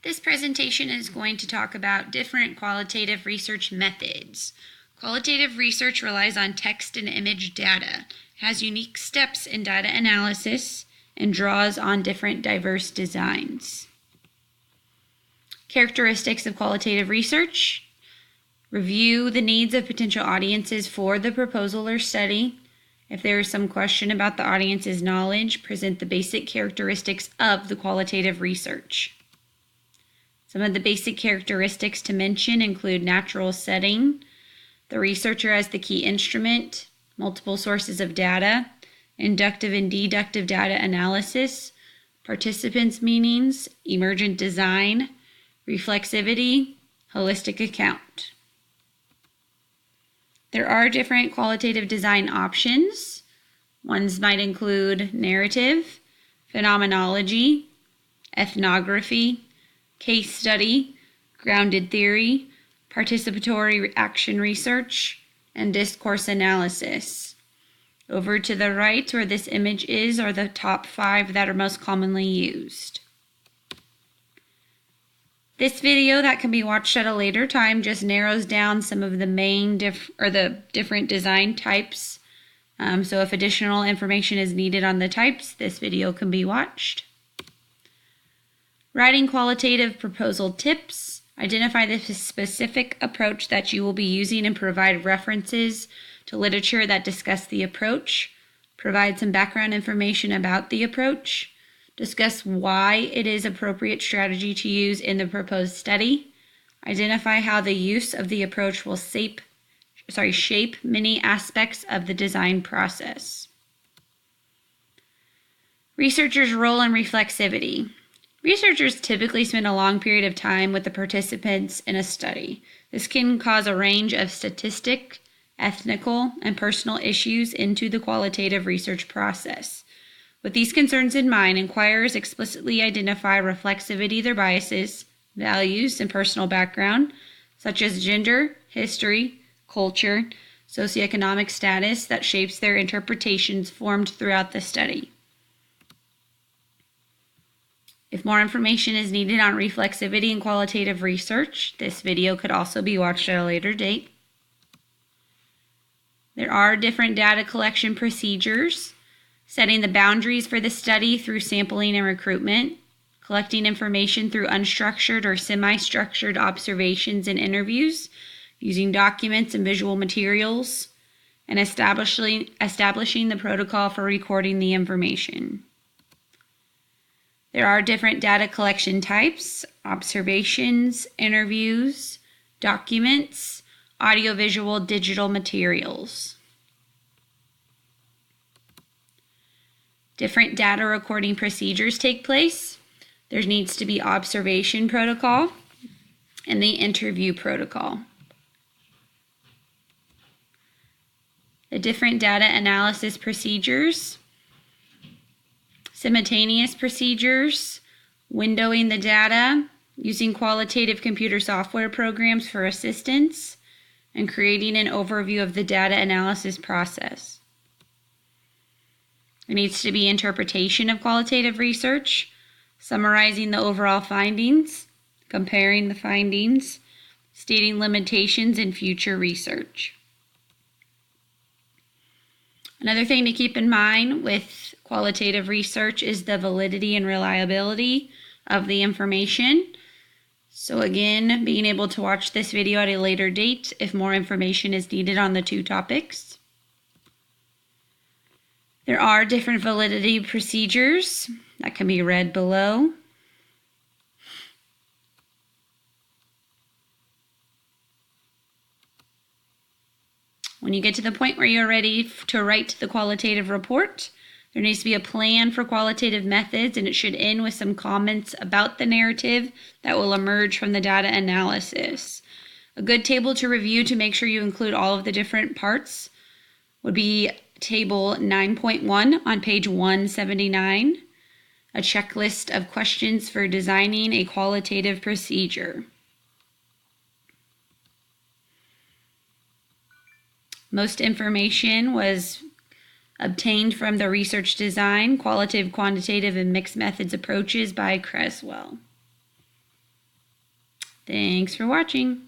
This presentation is going to talk about different qualitative research methods. Qualitative research relies on text and image data, has unique steps in data analysis, and draws on different diverse designs. Characteristics of qualitative research: review the needs of potential audiences for the proposal or study. If there is some question about the audience's knowledge, present the basic characteristics of the qualitative research. Some of the basic characteristics to mention include natural setting, the researcher as the key instrument, multiple sources of data, inductive and deductive data analysis, participants' meanings, emergent design, reflexivity, holistic account. There are different qualitative design options. Ones might include narrative, phenomenology, ethnography, case study, grounded theory, participatory action research, and discourse analysis. Over to the right, where this image is, are the top 5 that are most commonly used. This video that can be watched at a later time just narrows down some of the main different design types. So if additional information is needed on the types, this video can be watched. Writing qualitative proposal tips. Identify the specific approach that you will be using and provide references to literature that discuss the approach. Provide some background information about the approach. Discuss why it is appropriate strategy to use in the proposed study. Identify how the use of the approach will shape many aspects of the design process. Researchers' role in reflexivity. Researchers typically spend a long period of time with the participants in a study. This can cause a range of statistic, ethnical, and personal issues into the qualitative research process. With these concerns in mind, inquirers explicitly identify reflexivity, their biases, values, and personal background, such as gender, history, culture, socioeconomic status that shapes their interpretations formed throughout the study. If more information is needed on reflexivity and qualitative research, this video could also be watched at a later date. There are different data collection procedures: setting the boundaries for the study through sampling and recruitment, collecting information through unstructured or semi-structured observations and interviews, using documents and visual materials, and establishing the protocol for recording the information. There are different data collection types: observations, interviews, documents, audiovisual, digital materials. Different data recording procedures take place. There needs to be observation protocol and the interview protocol. The different data analysis procedures: simultaneous procedures, windowing the data, using qualitative computer software programs for assistance, and creating an overview of the data analysis process. There needs to be interpretation of qualitative research, summarizing the overall findings, comparing the findings, stating limitations in future research. Another thing to keep in mind with qualitative research is the validity and reliability of the information. So again, being able to watch this video at a later date if more information is needed on the two topics. There are different validity procedures that can be read below. When you get to the point where you're ready to write the qualitative report, there needs to be a plan for qualitative methods, and it should end with some comments about the narrative that will emerge from the data analysis. A good table to review to make sure you include all of the different parts would be Table 9.1 on page 179, a checklist of questions for designing a qualitative procedure. Most information was obtained from the Research Design, Qualitative, Quantitative, and Mixed Methods Approaches by Creswell. Thanks for watching.